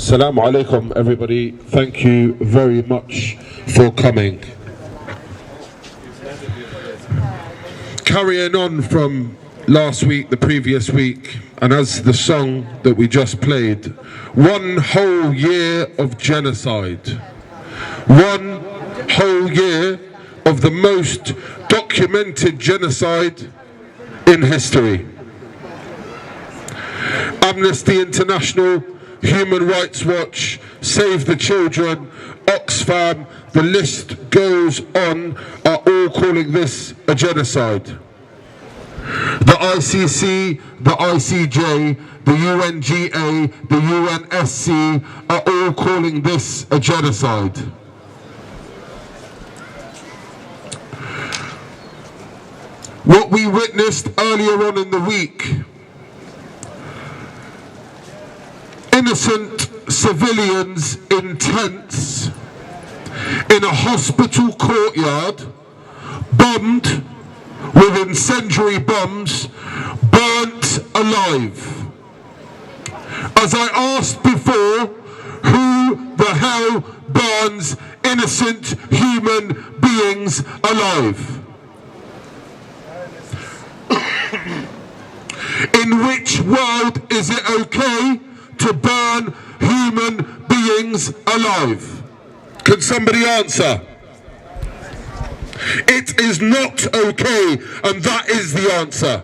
Assalamu alaikum, everybody. Thank you very much for coming. Carrying on from last week, the previous week, and as the song that we just played, 1 whole year of genocide. 1 whole year of the most documented genocide in history. Amnesty International, Human Rights Watch, Save the Children, Oxfam, the list goes on, are all calling this a genocide. The ICC, the ICJ, the UNGA, the UNSC are all calling this a genocide. What we witnessed earlier on in the week, innocent civilians in tents in a hospital courtyard, bombed with incendiary bombs, burnt alive. As I asked before, who the hell burns innocent human beings alive? In which world is it okay to burn human beings alive? Can somebody answer? It is not okay, and that is the answer.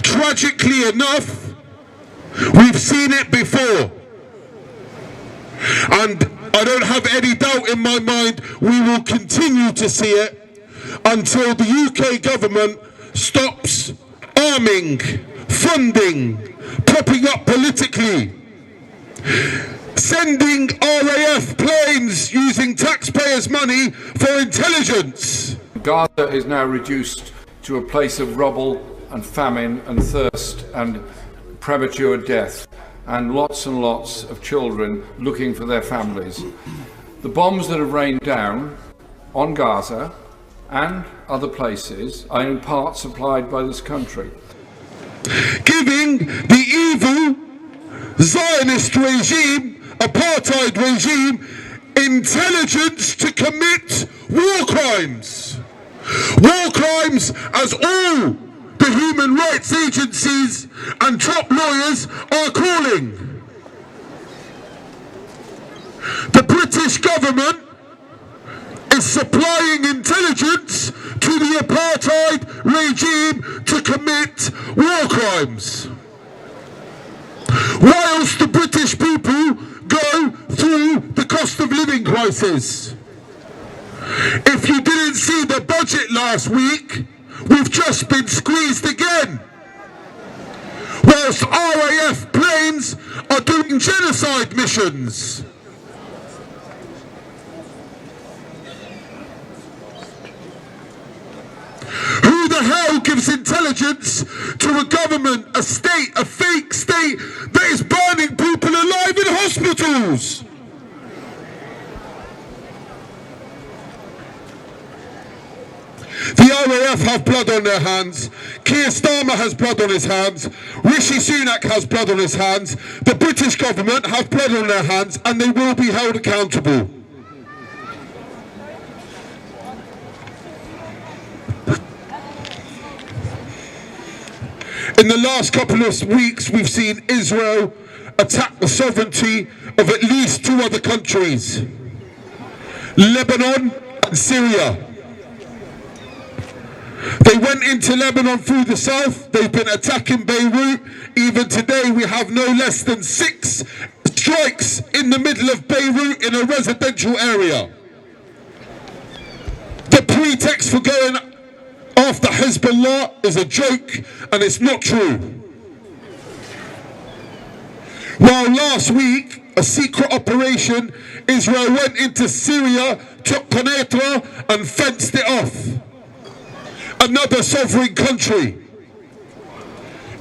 Tragically enough, we've seen it before, and I don't have any doubt in my mind we will continue to see it until the UK government stops arming, funding, propping up politically, sending RAF planes using taxpayers' money for intelligence. Gaza is now reduced to a place of rubble and famine and thirst and premature death, and lots of children looking for their families. The bombs that have rained down on Gaza and other places are in part supplied by this country. Giving the evil Zionist regime, apartheid regime, intelligence to commit war crimes. War crimes as all the human rights agencies and top lawyers are calling. The British government is supplying intelligence to the apartheid regime to commit war crimes, whilst the British people go through the cost of living crisis. If you didn't see the budget last week, we've just been squeezed again, whilst RAF planes are doing genocide missions. Who the hell gives intelligence to a government, a state, a fake state that is burning people alive in hospitals? The RAF have blood on their hands. Keir Starmer has blood on his hands. Rishi Sunak has blood on his hands. The British government have blood on their hands, and they will be held accountable. In the last couple of weeks, we've seen Israel attack the sovereignty of at least 2 other countries, Lebanon and Syria. They went into Lebanon through the south. They've been attacking Beirut. Even today, we have no less than 6 strikes in the middle of Beirut in a residential area. The pretext for going after Hezbollah is a joke, and it's not true. While last week, a secret operation, Israel went into Syria, took Qanitra and fenced it off. Another sovereign country.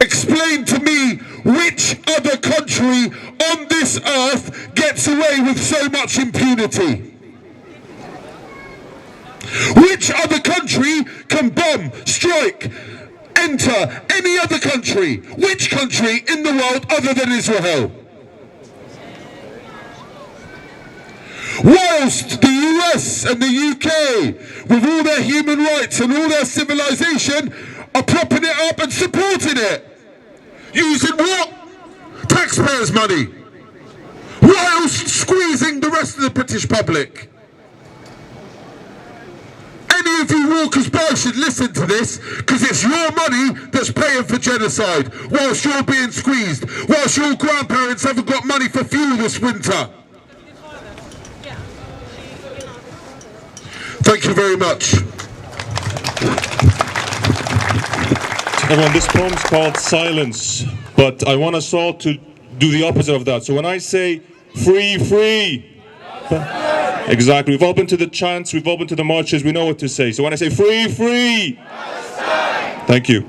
Explain to me which other country on this earth gets away with so much impunity? Which other country can bomb, strike, enter any other country. Which country in the world other than Israel? Whilst the US and the UK, with all their human rights and all their civilization, are propping it up and supporting it. Using what? Taxpayers' money. Whilst squeezing the rest of the British public. Any of you walkers by should listen to this, because it's your money that's paying for genocide, whilst you're being squeezed, whilst your grandparents haven't got money for fuel this winter. Thank you very much. Everyone, this poem's called Silence, but I want us all to do the opposite of that. So when I say free, free, exactly, we've all been to the chants, we've all been to the marches, we know what to say. So when I say free, free, thank you.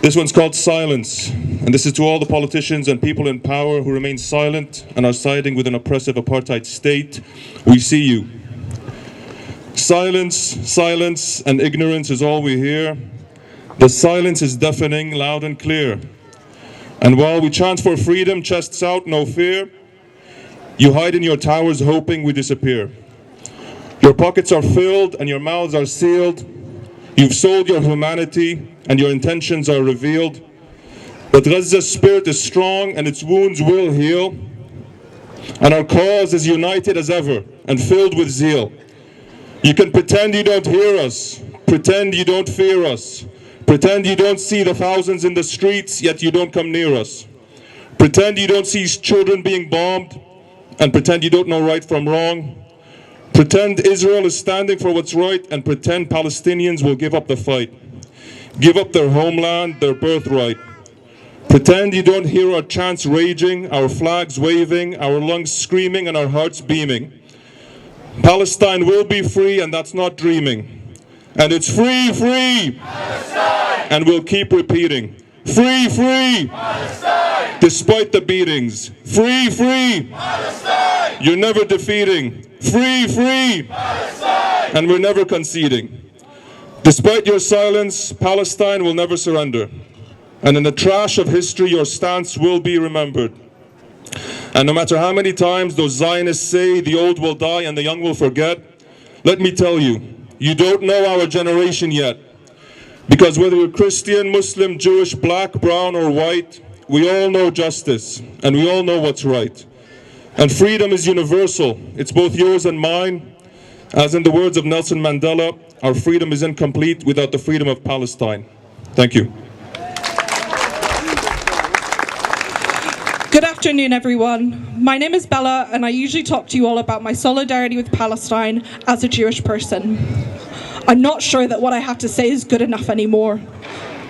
This one's called Silence, and this is to all the politicians and people in power who remain silent and are siding with an oppressive apartheid state. We see you. Silence, silence, and ignorance is all we hear. The silence is deafening, loud and clear. And while we chant for freedom, chests out, no fear, you hide in your towers hoping we disappear. Your pockets are filled and your mouths are sealed. You've sold your humanity and your intentions are revealed. But Gaza's spirit is strong and its wounds will heal. And our cause is united as ever and filled with zeal. You can pretend you don't hear us, pretend you don't fear us, pretend you don't see the thousands in the streets, yet you don't come near us. Pretend you don't see children being bombed, and pretend you don't know right from wrong. Pretend Israel is standing for what's right, and pretend Palestinians will give up the fight. Give up their homeland, their birthright. Pretend you don't hear our chants raging, our flags waving, our lungs screaming, and our hearts beaming. Palestine will be free, and that's not dreaming. And it's free, free, Palestine! And we'll keep repeating, free, free, Palestine! Despite the beatings, free, free, Palestine! You're never defeating, free, free, Palestine! And we're never conceding. Despite your silence, Palestine will never surrender. And in the trash of history, your stance will be remembered. And no matter how many times those Zionists say the old will die and the young will forget, let me tell you, you don't know our generation yet. Because whether you're Christian, Muslim, Jewish, black, brown, or white, we all know justice and we all know what's right. And freedom is universal. It's both yours and mine. As in the words of Nelson Mandela, our freedom is incomplete without the freedom of Palestine. Thank you. Good afternoon, everyone. My name is Bella, and I usually talk to you all about my solidarity with Palestine as a Jewish person. I'm not sure that what I have to say is good enough anymore.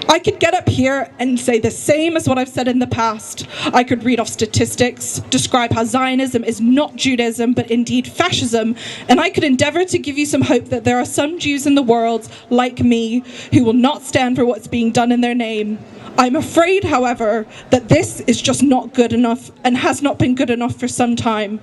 I could get up here and say the same as what I've said in the past. I could read off statistics, describe how Zionism is not Judaism, but indeed fascism, and I could endeavour to give you some hope that there are some Jews in the world, like me, who will not stand for what's being done in their name. I'm afraid, however, that this is just not good enough and has not been good enough for some time.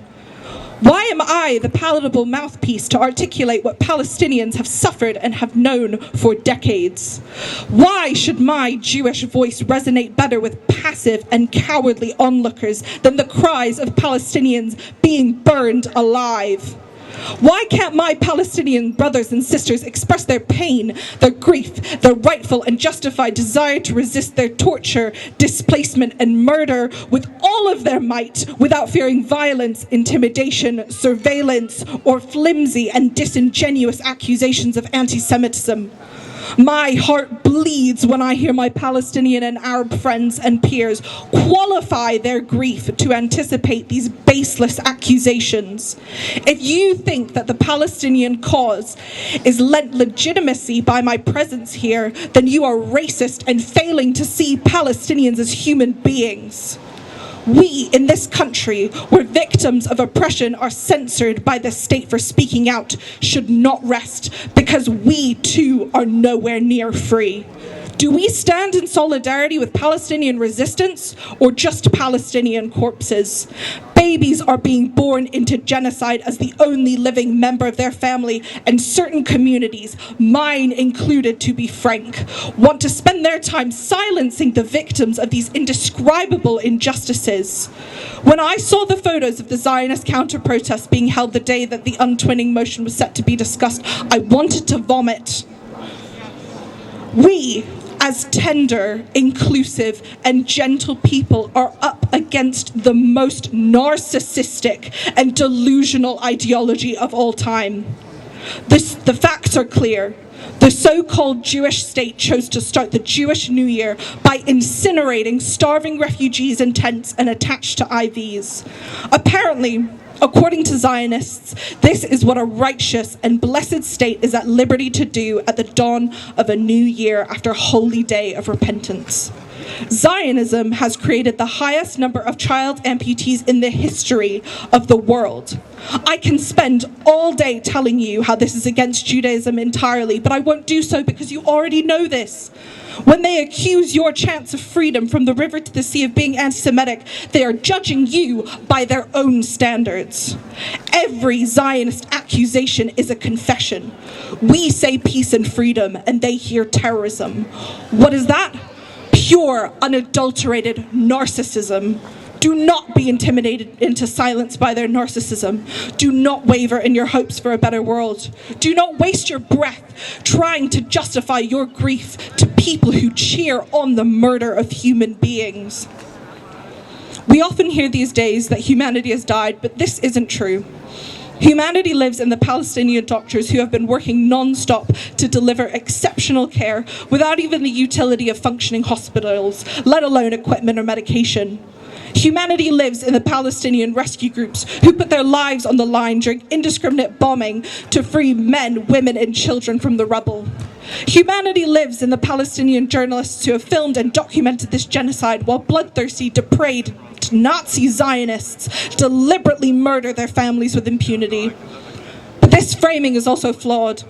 Why am I the palatable mouthpiece to articulate what Palestinians have suffered and have known for decades? Why should my Jewish voice resonate better with passive and cowardly onlookers than the cries of Palestinians being burned alive? Why can't my Palestinian brothers and sisters express their pain, their grief, their rightful and justified desire to resist their torture, displacement, and murder with all of their might without fearing violence, intimidation, surveillance, or flimsy and disingenuous accusations of anti-Semitism? My heart bleeds when I hear my Palestinian and Arab friends and peers qualify their grief to anticipate these baseless accusations. If you think that the Palestinian cause is lent legitimacy by my presence here, then you are racist and failing to see Palestinians as human beings. We, in this country, where victims of oppression are censored by the state for speaking out, should not rest, because we, too, are nowhere near free. Do we stand in solidarity with Palestinian resistance or just Palestinian corpses? Babies are being born into genocide as the only living member of their family, and certain communities, mine included to be frank, want to spend their time silencing the victims of these indescribable injustices. When I saw the photos of the Zionist counter-protests being held the day that the untwinning motion was set to be discussed, I wanted to vomit. We, as tender, inclusive, and gentle people, are up against the most narcissistic and delusional ideology of all time. The facts are clear. The so-called Jewish state chose to start the Jewish New Year by incinerating starving refugees in tents and attached to IVs. Apparently, according to Zionists, this is what a righteous and blessed state is at liberty to do at the dawn of a new year after a holy day of repentance. Zionism has created the highest number of child amputees in the history of the world. I can spend all day telling you how this is against Judaism entirely, but I won't do so because you already know this. When they accuse your chance of freedom from the river to the sea of being anti-Semitic, they are judging you by their own standards. Every Zionist accusation is a confession. We say peace and freedom, and they hear terrorism. What is that? Pure, unadulterated narcissism. Do not be intimidated into silence by their narcissism. Do not waver in your hopes for a better world. Do not waste your breath trying to justify your grief to people who cheer on the murder of human beings. We often hear these days that humanity has died, but this isn't true. Humanity lives in the Palestinian doctors who have been working non-stop to deliver exceptional care without even the utility of functioning hospitals, let alone equipment or medication. Humanity lives in the Palestinian rescue groups who put their lives on the line during indiscriminate bombing to free men, women, and children from the rubble. Humanity lives in the Palestinian journalists who have filmed and documented this genocide while bloodthirsty, depraved Nazi Zionists deliberately murder their families with impunity. But this framing is also flawed.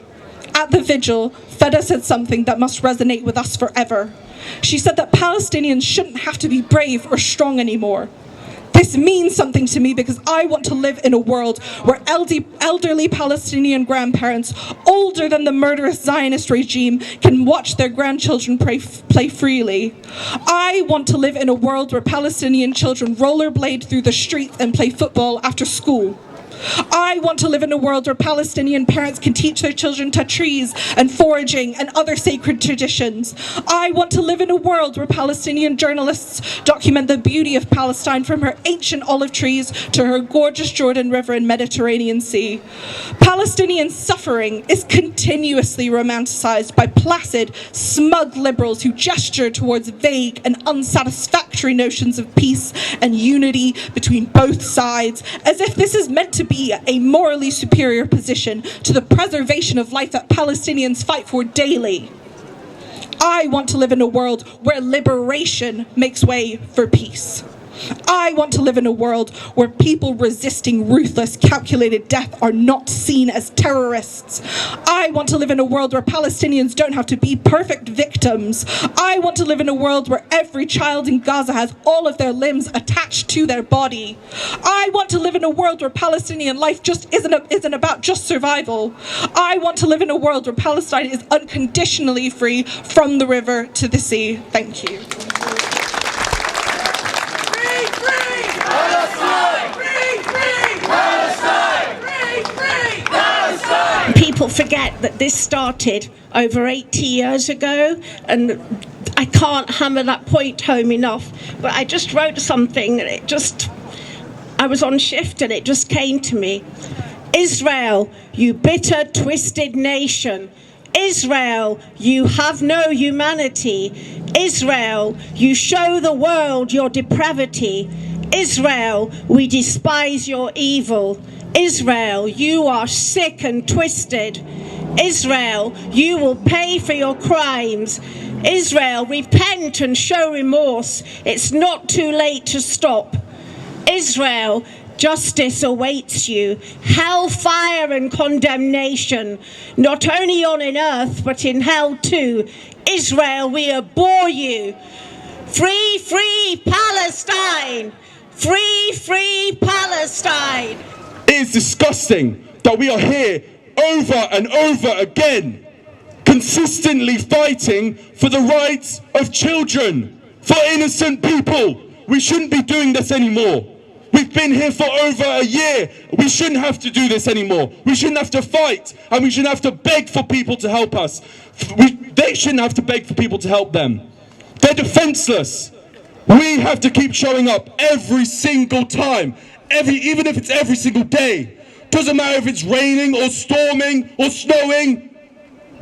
At the vigil, Feda said something that must resonate with us forever. She said that Palestinians shouldn't have to be brave or strong anymore. This means something to me because I want to live in a world where elderly Palestinian grandparents, older than the murderous Zionist regime, can watch their grandchildren play freely. I want to live in a world where Palestinian children rollerblade through the streets and play football after school. I want to live in a world where Palestinian parents can teach their children trees and foraging and other sacred traditions. I want to live in a world where Palestinian journalists document the beauty of Palestine from her ancient olive trees to her gorgeous Jordan River and Mediterranean Sea. Palestinian suffering is continuously romanticized by placid, smug liberals who gesture towards vague and unsatisfactory notions of peace and unity between both sides, as if this is meant to be a morally superior position to the preservation of life that Palestinians fight for daily. I want to live in a world where liberation makes way for peace. I want to live in a world where people resisting ruthless, calculated death are not seen as terrorists. I want to live in a world where Palestinians don't have to be perfect victims. I want to live in a world where every child in Gaza has all of their limbs attached to their body. I want to live in a world where Palestinian life just isn't about just survival. I want to live in a world where Palestine is unconditionally free from the river to the sea. Thank you. People forget that this started over 80 years ago, and I can't hammer that point home enough, but I just wrote something and I was on shift and it just came to me. Israel, you bitter, twisted nation. Israel, you have no humanity. Israel, you show the world your depravity. Israel, we despise your evil. Israel, you are sick and twisted. Israel, you will pay for your crimes. Israel, repent and show remorse. It's not too late to stop. Israel, justice awaits you. Hellfire and condemnation, not only on earth but in hell too. Israel, we abhor you. Free, free Palestine! Free, free Palestine! It is disgusting that we are here over and over again, consistently fighting for the rights of children, for innocent people. We shouldn't be doing this anymore. We've been here for over a year. We shouldn't have to do this anymore. We shouldn't have to fight, and we shouldn't have to beg for people to help us. They shouldn't have to beg for people to help them. They're defenseless. We have to keep showing up every single time, even if it's every single day. Doesn't matter if it's raining or storming or snowing.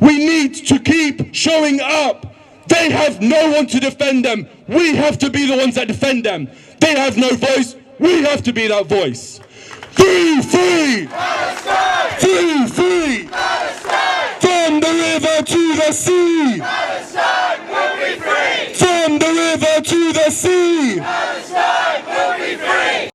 We need to keep showing up. They have no one to defend them. We have to be the ones that defend them. They have no voice. We have to be that voice. Free, free! Palestine! Free, free! Palestine! From the river to the sea! Palestine!